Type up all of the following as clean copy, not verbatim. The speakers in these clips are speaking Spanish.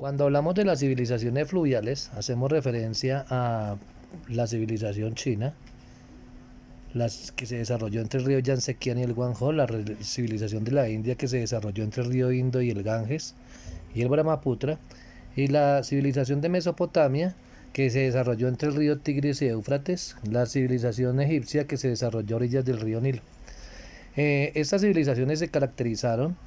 Cuando hablamos de las civilizaciones fluviales, hacemos referencia a la civilización china, las que se desarrolló entre el río Yangtze y el Guangzhou, la civilización de la India que se desarrolló entre el río Indo y el Ganges y el Brahmaputra, y la civilización de Mesopotamia que se desarrolló entre el río Tigris y Éufrates, la civilización egipcia que se desarrolló a orillas del río Nilo. Estas civilizaciones se caracterizaron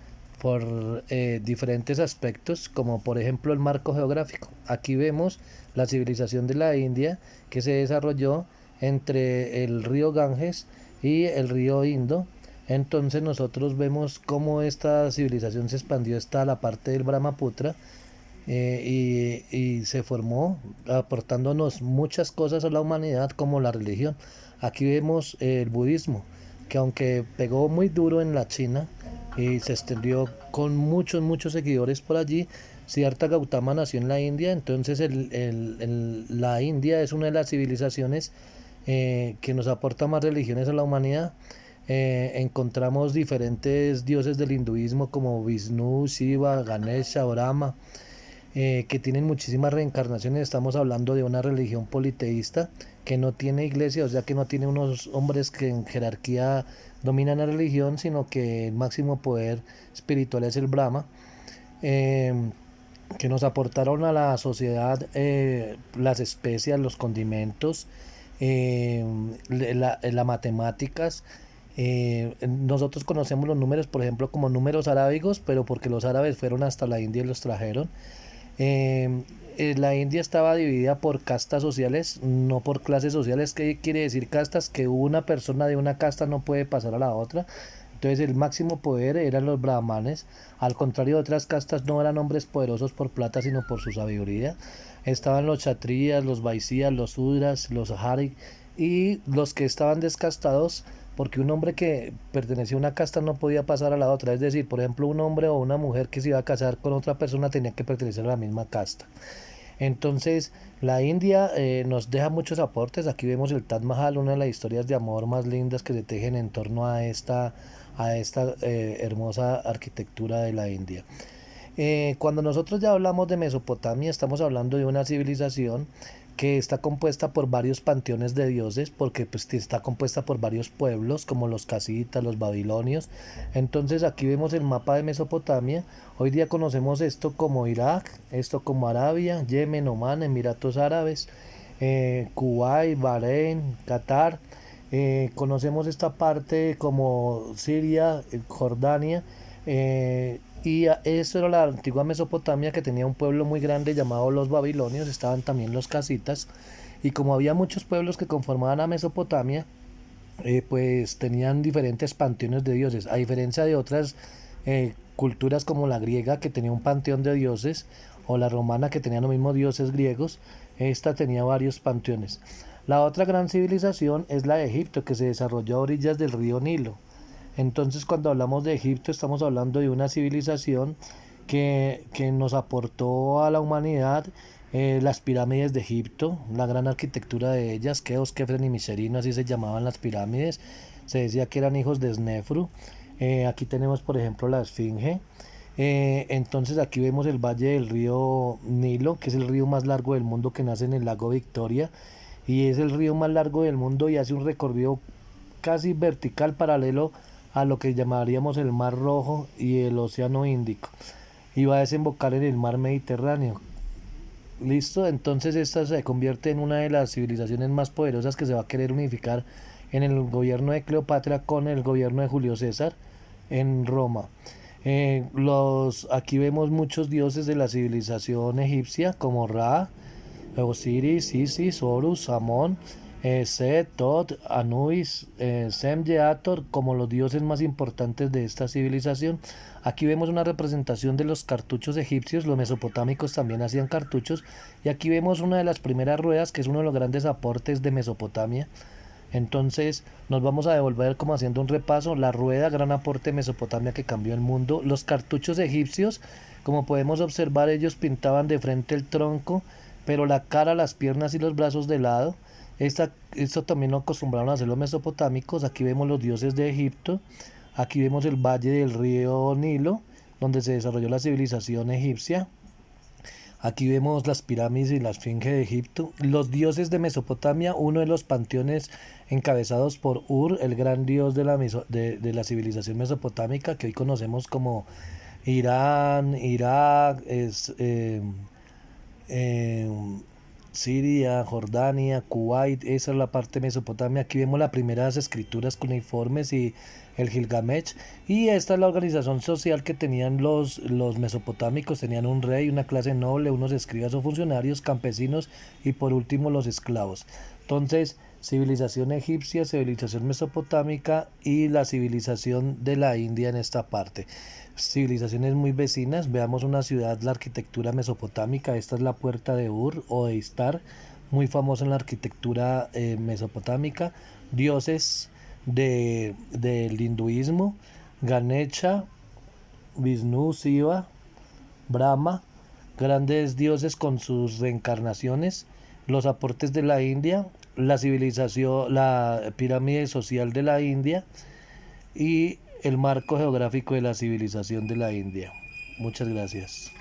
por diferentes aspectos, como por ejemplo el marco geográfico. Aquí vemos la civilización de la India que se desarrolló entre el río Ganges y el río Indo. Entonces nosotros vemos cómo esta civilización se expandió hasta la parte del Brahmaputra, y se formó aportándonos muchas cosas a la humanidad como la religión. Aquí vemos el budismo, que aunque pegó muy duro en la China y se extendió con muchos seguidores por allí, Siddhartha Gautama nació en la India. Entonces la India es una de las civilizaciones que nos aporta más religiones a la humanidad. Encontramos diferentes dioses del hinduismo como Vishnu, Shiva, Ganesha, Brahma, que tienen muchísimas reencarnaciones. Estamos hablando de una religión politeísta que no tiene iglesia, o sea que no tiene unos hombres que en jerarquía dominan la religión, sino que el máximo poder espiritual es el Brahma, eh, que nos aportaron a la sociedad las especias, los condimentos, las matemáticas. Nosotros conocemos los números, por ejemplo, como números arábigos, pero porque los árabes fueron hasta la India y los trajeron. La India estaba dividida por castas sociales, no por clases sociales. ¿Qué quiere decir castas? Que una persona de una casta no puede pasar a la otra. Entonces el máximo poder eran los brahmanes. Al contrario de otras castas, no eran hombres poderosos por plata, sino por su sabiduría. Estaban los kshatriyas, los vaishyas, los sudras, los harik, y los que estaban descastados, porque un hombre que pertenecía a una casta no podía pasar a la otra. Es decir, por ejemplo, un hombre o una mujer que se iba a casar con otra persona tenía que pertenecer a la misma casta. Entonces, la India nos deja muchos aportes. Aquí vemos el Taj Mahal, una de las historias de amor más lindas que se tejen en torno a esta hermosa arquitectura de la India. Cuando nosotros ya hablamos de Mesopotamia, estamos hablando de una civilización que está compuesta por varios panteones de dioses, porque pues está compuesta por varios pueblos como los casitas, los babilonios. Entonces aquí vemos el mapa de Mesopotamia. Hoy día conocemos esto como Irak, esto como Arabia, Yemen, Omán, Emiratos Árabes, Kuwait, Bahrein, Qatar. Conocemos esta parte como Siria, Jordania. Y eso era la antigua Mesopotamia, que tenía un pueblo muy grande llamado los babilonios. Estaban también los casitas. Y como había muchos pueblos que conformaban a Mesopotamia, pues tenían diferentes panteones de dioses. A diferencia de otras culturas como la griega, que tenía un panteón de dioses, o la romana, que tenía los mismos dioses griegos, esta tenía varios panteones. La otra gran civilización es la de Egipto, que se desarrolló a orillas del río Nilo. Entonces, cuando hablamos de Egipto, estamos hablando de una civilización que nos aportó a la humanidad las pirámides de Egipto, la gran arquitectura de ellas. Keos, Kefren y Miserino, así se llamaban las pirámides. Se decía que eran hijos de Snefru. Aquí tenemos, por ejemplo, la Esfinge. Entonces aquí vemos el valle del río Nilo, que es el río más largo del mundo, que nace en el lago Victoria, y es el río más largo del mundo y hace un recorrido casi vertical paralelo a lo que llamaríamos el Mar Rojo y el Océano Índico, y va a desembocar en el Mar Mediterráneo. Listo, entonces esta se convierte en una de las civilizaciones más poderosas, que se va a querer unificar en el gobierno de Cleopatra con el gobierno de Julio César en Roma. Aquí vemos muchos dioses de la civilización egipcia como Ra, Osiris, Isis, Horus, Amón, Set, Tot, Anubis, Semje, Hathor, como los dioses más importantes de esta civilización. Aquí vemos una representación de los cartuchos egipcios. Los mesopotámicos también hacían cartuchos. Y aquí vemos una de las primeras ruedas, que es uno de los grandes aportes de Mesopotamia. Entonces nos vamos a devolver como haciendo un repaso. La rueda, gran aporte de Mesopotamia que cambió el mundo. Los cartuchos egipcios, como podemos observar, ellos pintaban de frente el tronco, pero la cara, las piernas y los brazos de lado. Esto también lo acostumbraron a hacer los mesopotámicos. Aquí vemos los dioses de Egipto. Aquí vemos el valle del río Nilo, donde se desarrolló la civilización egipcia. Aquí vemos las pirámides y la esfinge de Egipto. Los dioses de Mesopotamia, uno de los panteones encabezados por Ur, el gran dios de de la civilización mesopotámica, que hoy conocemos como Irán, Irak, eh, Siria, Jordania, Kuwait, esa es la parte de Mesopotamia. Aquí vemos las primeras escrituras cuneiformes y el Gilgamesh. Y esta es la organización social que tenían los mesopotámicos. Tenían un rey, una clase noble, unos escribas o funcionarios, campesinos y por último los esclavos. Entonces, civilización egipcia, civilización mesopotámica y la civilización de la India en esta parte. Civilizaciones muy vecinas, veamos una ciudad, la arquitectura mesopotámica, esta es la puerta de Ur o de Istar, muy famosa en la arquitectura mesopotámica, dioses del hinduismo, Ganesha, Vishnu, Shiva, Brahma, grandes dioses con sus reencarnaciones, los aportes de la India, la civilización, la pirámide social de la India y el marco geográfico de la civilización de la India. Muchas gracias.